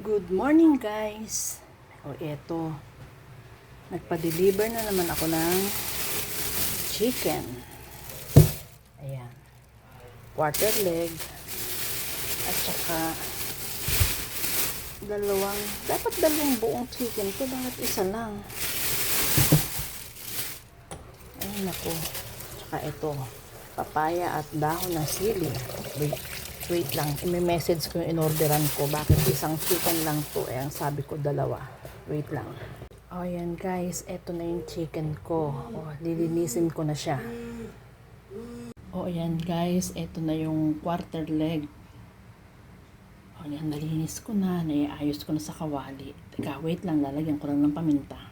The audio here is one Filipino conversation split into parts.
Good morning guys. Eto. Nagpa-deliver na naman ako ng chicken. Ayan. Quarter leg. At saka dapat dalawang buong chicken to. Bakit isa lang? Ayun ako. Tsaka ito. Papaya at dahon ng sili. Wait lang. I-message ko yung in-orderan ko. Bakit isang chicken lang to? Ang sabi ko dalawa. Wait lang. Ayan guys. Ito na yung chicken ko. Lilinisin ko na siya. Ayan guys. Ito na yung quarter leg. Ayan, nalinis ko na. Naiayos ko na sa kawali. Teka, wait lang. Lalagyan ko lang ng paminta.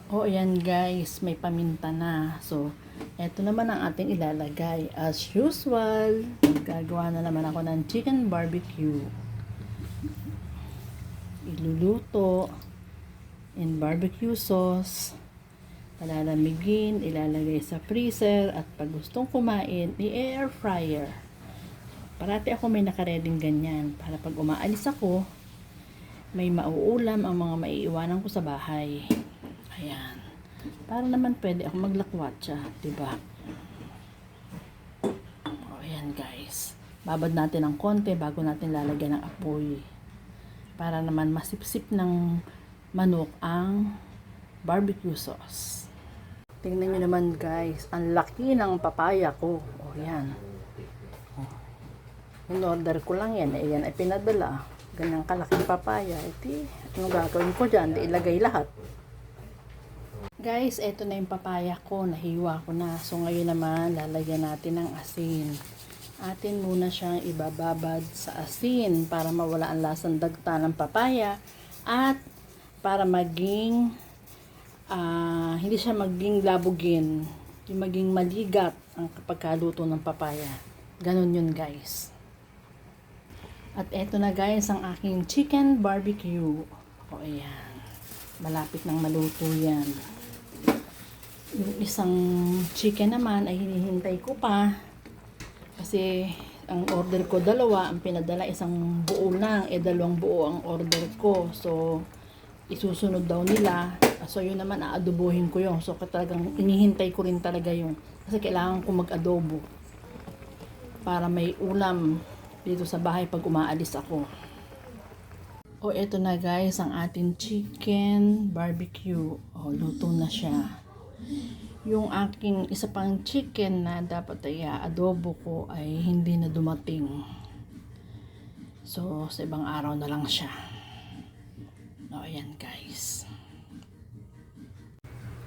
Ayan guys. May paminta na. So, eto naman ang ating ilalagay. As usual, gagawa na naman ako ng chicken barbecue. Iluluto in barbecue sauce. Palalamigin, ilalagay sa freezer, at pag gustong kumain, i-air fryer. Parati ako may nakareding ganyan para pag umaalis ako, may mauulam ang mga maiiwanan ko sa bahay. Ayan. Para naman pwede ako maglakwatsa, diba? Ayan guys. Babad natin ng konti bago natin lalagyan ng apoy. Para naman masipsip ng manok ang barbecue sauce. Tingnan nyo naman guys. Ang laki ng papaya ko. Ayan. In-order ko lang yan. Ayan ay pinadala. Ganyang kalaking papaya. Ano gagawin ko dyan? Di ilagay lahat. Guys, eto na yung papaya ko. Nahiwa ko na. So, ngayon naman, lalagyan natin ng asin. Atin muna siyang ibababad sa asin para mawala ang lasang dagta ng papaya. At para maging, hindi siya maging labugin. Yung maging maligat ang pagkaluto ng papaya. Ganon yun guys. At eto na guys, ang aking chicken barbecue. Ayan. Malapit nang maluto yan. Yung isang chicken naman ay hinihintay ko pa kasi ang order ko dalawa, ang pinadala isang buo lang, dalawang buo ang order ko, so isusunod daw nila, so yun naman aadobohin ko yun, so talagang inihintay ko rin talaga yun kasi kailangan ko mag-adobo para may ulam dito sa bahay pag umaalis ako. Eto na guys ang ating chicken barbecue. Luto na siya. Yung aking isa pang chicken na dapat ay adobo ko ay hindi na dumating. So, sa ibang araw na lang siya. Ayan guys.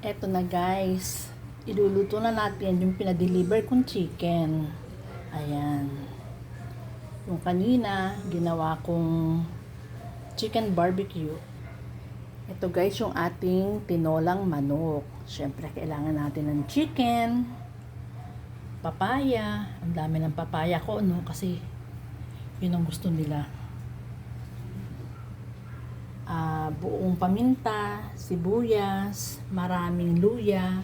Eto na guys. Iluluto na natin yung pinadeliver kong chicken. Ayan. Yung kanina, ginawa kong chicken barbecue. Ito guys, yung ating tinolang manok. Siyempre, kailangan natin ng chicken, papaya. Ang dami ng papaya ko, no? Kasi, yun ang gusto nila. Buong paminta, sibuyas, maraming luya.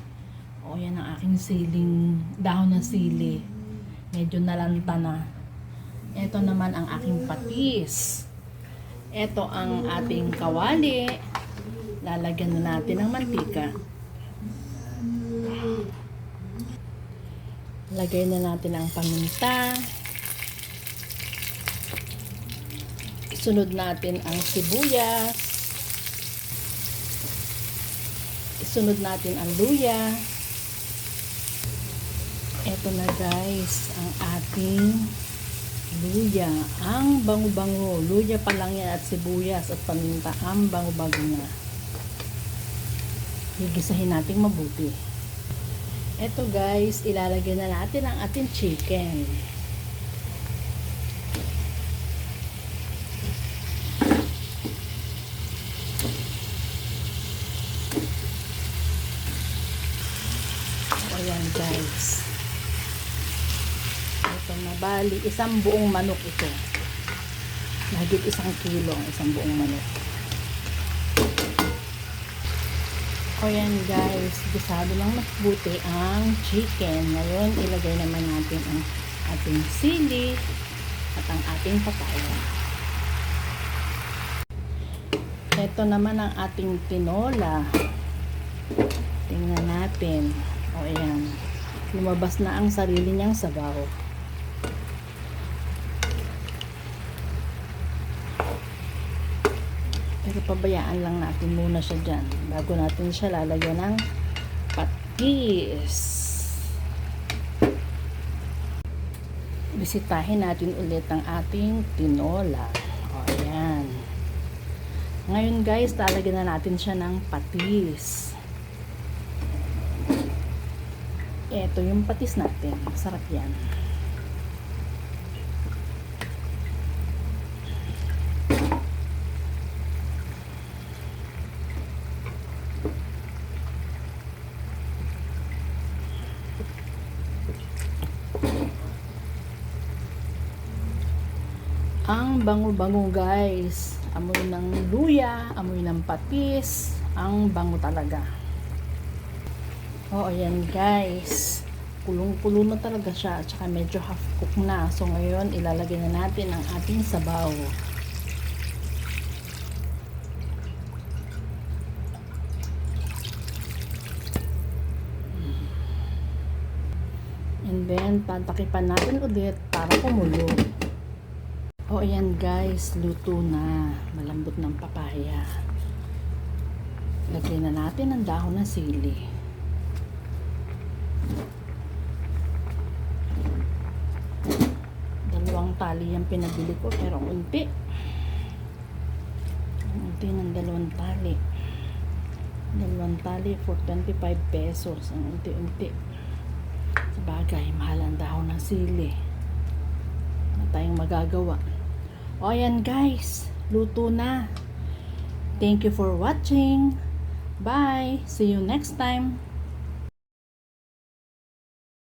Yan ang aking siling, dahon ng sili. Medyo nalanta na. Ito naman ang aking patis. Ito ang ating kawali. Lalagyan na natin ng mantika. Lagay na natin ang paminta. Isunod natin ang sibuyas. Isunod natin ang luya. Ito na guys, ang ating luya. Ang bango-bango. Luya pa lang yan at sibuyas at paminta. Ang bango-bango na. Higisahin natin mabuti. Ito guys, ilalagay na natin ang ating chicken. Ayan guys. Ito na, bali isang buong manok ito. Mahigit 1 kilo ang isang buong manok. Ayan guys, gisado lang mabuti ang chicken. Ngayon, ilagay naman natin ang ating sili at ang ating papaya. Ito naman ang ating tinola. Tingnan natin. O ayan. Lumabas na ang sarili niyang sabaw. Pero pabayaan lang natin muna siya dyan bago natin siya lalagyan ng patis. Bisitahin natin ulit ang ating tinola. O ayan. Ngayon guys, lalagyan na natin siya ng patis. Ito yung patis natin. Masarap yan. Ang bango-bango guys. Amoy ng luya, amoy ng patis. Ang bango talaga. O ayan guys. Kulong-kulo na talaga siya. At saka medyo half cook na. So ngayon ilalagay na natin ang ating sabaw. And then tatakipan natin ulit para kumulo. O ayan guys, luto na. Malambot ng papaya. Lagyan na natin ang dahon ng sili. Dalawang tali yung pinabili ko pero unti. Unti ng dalawang tali. Dalawang tali for 25 pesos. Ang unti-unti. Sabagay, mahal ang dahon ng sili. Wala tayong magagawa. O ayan guys, luto na. Thank you for watching. Bye. See you next time.